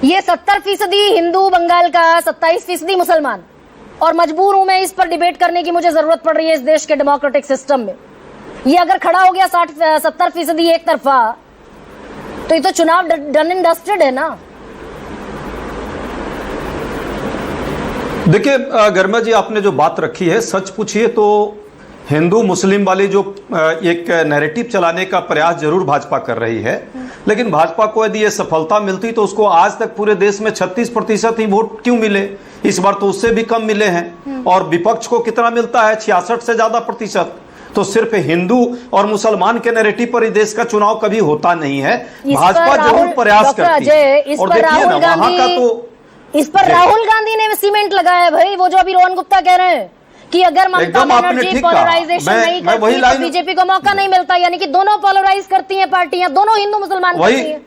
ये 70% हिंदू बंगाल का, 27% मुसलमान, और मजबूर हूं मैं इस पर डिबेट करने की, मुझे जरूरत पड़ रही है इस देश के डेमोक्रेटिक सिस्टम में। ये अगर खड़ा हो गया 60-70% एक तरफा, तो ये तो चुनाव डन एंड डस्टेड है ना। देखिए गर्मा जी, आपने जो बात रखी है, सच पूछिए तो हिंदू मुस्लिम वाली जो एक नैरेटिव चलाने का प्रयास जरूर भाजपा कर रही है, लेकिन भाजपा को यदि ये सफलता मिलती तो उसको आज तक पूरे देश में 36% ही वोट क्यों मिले? इस बार तो उससे भी कम मिले हैं। और विपक्ष को कितना मिलता है? 66 से ज्यादा प्रतिशत। तो सिर्फ हिंदू और मुसलमान के नैरेटिव पर देश का चुनाव कभी होता नहीं है। भाजपा जरूर प्रयास करती है। और देखिए ना, वहां का तो इस पर राहुल गांधी ने सीमेंट लगाया है भाई। वो जो अभी रोहन गुप्ता कह रहे हैं कि अगर ममता बनर्जी पोलराइजेशन नहीं करती तो बीजेपी को मौका नहीं मिलता, यानी कि दोनों पोलराइज करती हैं पार्टियां, दोनों हिंदू मुसलमान करती हैं।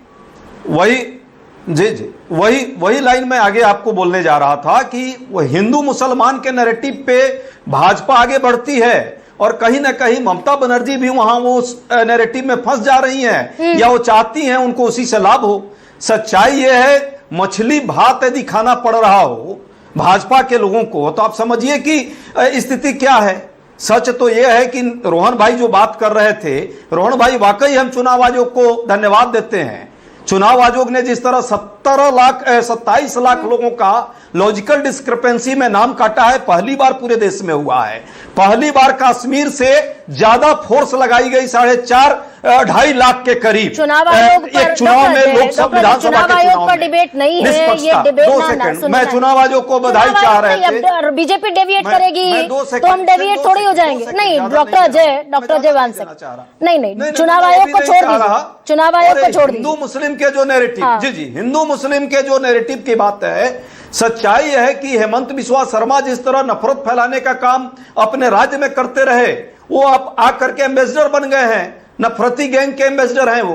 वही लाइन मैं आगे आपको बोलने जा रहा था कि वो हिंदू मुसलमान के नैरेटिव पे भाजपा आगे बढ़ती है और कहीं ना कहीं ममता बनर्जी भी वहां वो नैरेटिव में फंस जा रही हैं, या वो चाहती हैं उनको उसी से लाभ हो। सच्चाई ये है, मछली भात यदि खाना पड़ रहा हो भाजपा के लोगों को, तो आप समझिए कि स्थिति क्या है। सच तो यह है कि रोहन भाई जो बात कर रहे थे, रोहन भाई वाकई हम चुनाव आयोग को धन्यवाद देते हैं। चुनाव आयोग ने जिस तरह 27 लाख लोगों का लॉजिकल डिस्क्रिपेंसी में नाम काटा है, पहली बार पूरे देश में हुआ है। पहली बार कश्मीर से ज्यादा फोर्स लगाई गई, 4.5 लाख के करीब चुनाव आयोग पर, एक चुनाव में लोकसभा विधानसभा के चुनाव पर डिबेट नहीं है, ये डिबेट 2 सेकंड मैं चुनाव आयोग को बधाई चाह रहे थे। बीजेपी डेविएट करेगी तो हम डेविएट थोड़ी हो जाएंगे। नहीं डॉक्टर अजय वांसक, नहीं चुनाव आयोग को छोड़ दीजिए, चुनाव आयोग को छोड़ दीजिए। हिंदू मुस्लिम के जो नैरेटिव, जी हिंदू मुस्लिम के जो नैरेटिव की बात है, सच्चाई है कि हेमंत बिस्वा शर्मा जिस तरह नफरत फैलाने का काम अपने राज्य में करते रहे, वो आप आकर के एम्बेसडर बन गए हैं, नफरती गैंग के एम्बेसडर हैं वो,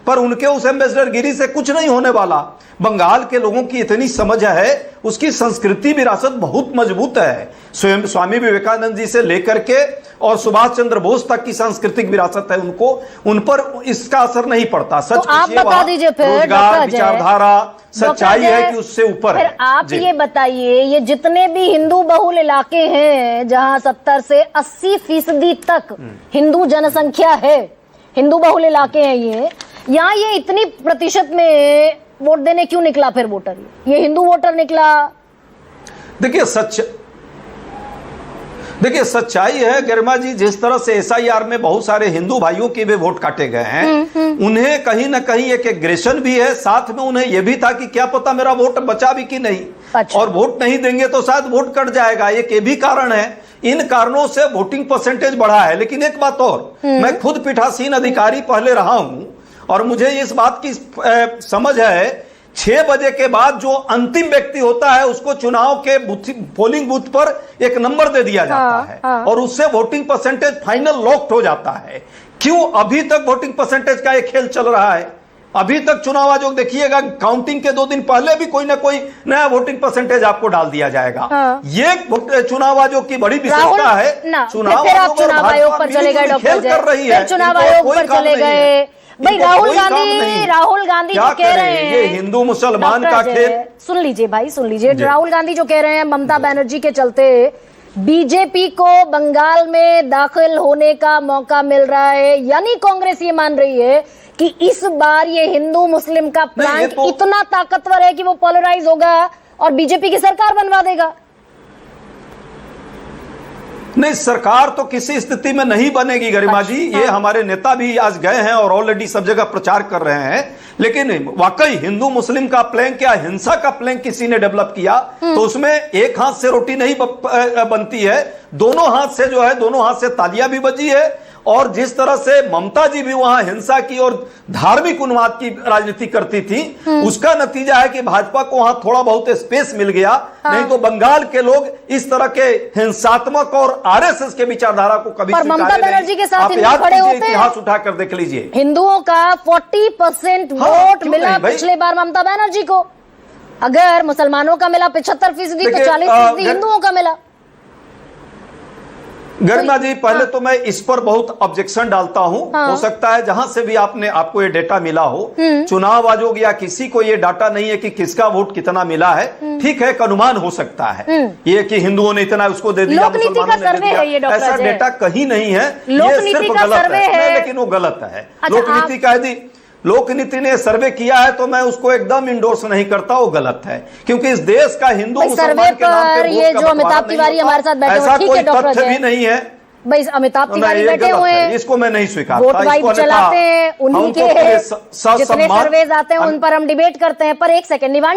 पर उनके उस एम्बेसडर गिरी से कुछ नहीं होने वाला। बंगाल के लोगों की इतनी समझ है, उसकी संस्कृति विरासत बहुत मजबूत है। स्वयं स्वामी विवेकानंद जी से लेकर के और सुभाष चंद्र बोस तक की सांस्कृतिक विरासत है उनको, उन पर इसका असर नहीं पड़ता। सच तो आप बता दीजिए फिर, रोजगार, विचारधारा, सच्चाई है कि उससे ऊपर है। आप ये बताइए, ये जितने भी हिंदू बहुल इलाके हैं जहां 70 से 80% तक हिंदू जनसंख्या है, हिंदू बहुल इलाके हैं ये, यहाँ ये इतनी प्रतिशत में वोट देने क्यों निकला फिर वोटर? ये हिंदू वोटर निकला। देखिए सच्चाई है गरिमा जी, जिस तरह से SIR में बहुत सारे हिंदू भाइयों के भी वोट काटे गए हैं, उन्हें कहीं ना कहीं एक एग्रेशन भी है, साथ में उन्हें यह भी था कि क्या पता मेरा वोट बचा भी कि नहीं। अच्छा। और वोट नहीं देंगे तो शायद वोट कट जाएगा, एक ये भी कारण है। इन कारणों से वोटिंग परसेंटेज बढ़ा है। लेकिन एक बात और, मैं खुद पीठासीन अधिकारी पहले रहा हूं और मुझे इस बात की समझ है, 6 बजे के बाद जो अंतिम व्यक्ति होता है उसको चुनाव के पोलिंग बूथ पर एक नंबर दे दिया जाता है और उससे वोटिंग परसेंटेज फाइनल लॉक्ड हो जाता है। क्यों अभी तक वोटिंग परसेंटेज का एक खेल चल रहा है? अभी तक चुनाव आयोग देखिएगा, काउंटिंग के 2 दिन पहले भी कोई ना कोई नया वोटिंग परसेंटेज आपको डाल दिया जाएगा। ये चुनाव आयोग की बड़ी विशेषता है। चुनाव आयोग पर चले गए डॉक्टर कर रही है, चुनाव आयोग पर चले गए भाई। राहुल गांधी जो कह रहे हैं ये हिंदू मुसलमान का खेल, सुन लीजिए भाई, सुन लीजिए। राहुल गांधी जो कह रहे हैं ममता बनर्जी के चलते बीजेपी को बंगाल में दाखिल होने का मौका मिल रहा है, यानी कांग्रेस ये मान रही है कि इस बार ये हिंदू मुस्लिम का प्लान इतना ताकतवर है कि वो पोलराइज होगा और बीजेपी की सरकार बनवा देगा। नहीं, सरकार तो किसी स्थिति में नहीं बनेगी गरिमा जी। ये हमारे नेता भी आज गए हैं और ऑलरेडी सब जगह प्रचार कर रहे हैं। लेकिन वाकई हिंदू मुस्लिम का प्लान क्या, हिंसा का प्लान किसी ने डेवलप किया तो उसमें एक हाथ से रोटी नहीं बनती है, दोनों हाथ से जो है, दोनों हाथ से तालियां भी बजी है। और जिस तरह से ममता जी भी वहां हिंसा की और धार्मिक उन्माद की राजनीति करती थी, उसका नतीजा है कि भाजपा को वहां थोड़ा बहुत स्पेस मिल गया। नहीं तो बंगाल के लोग इस तरह के हिंसात्मक और RSS के विचारधारा को कभी ममता बनर्जी के साथ खड़े होते हैं। इतिहास उठाकर देख लीजिए, हिंदुओं का 40% वोट मिला पिछले बार ममता बनर्जी को। अगर मुसलमानों का मिला 75% तो 40% हिंदुओं का मिला। गरिमा जी, पहले तो मैं इस पर बहुत ऑब्जेक्शन डालता हूं। हो सकता है जहां से भी आपको ये डेटा मिला हो, चुनाव आयोग या किसी को ये डाटा नहीं है कि किसका वोट कितना मिला है। ठीक है, एक अनुमान हो सकता है ये कि हिंदुओं ने इतना उसको दे दिया, लोकनीति का सर्वे है ये, डॉक्टर ऐसा अजय। डेटा कहीं नहीं है, ये लोकनीति सिर्फ का गलत सर्वे है, है। लेकिन वो गलत है। अच्छा, लोकनीति का यदि लोकनीति ने सर्वे किया है तो मैं उसको एकदम इंडोर्स नहीं करता, वो गलत है। क्योंकि इस देश का हिंदू भाई, मुसलमान सर्वे के नाम पे पर वोट ये का जो बंटवारा अमिताभ नहीं तिवारी होता। हमारे साथ बैठे हुए, ऐसा ठीक कोई है डॉक्टर तथ्य अजय। भी नहीं है। भाई अमिताभ तिवारी ये बैठे गलत हुए है, हैं, इसको मैं नहीं स्वीकारता। वोट इसको वाइब अन्यथा चलाते हैं, उन्हीं हमको के पूरे जितने ससम्मान- सर्वेज आते हैं उन पर हम डिबेट करते हैं। पर एक सेकंड, निवान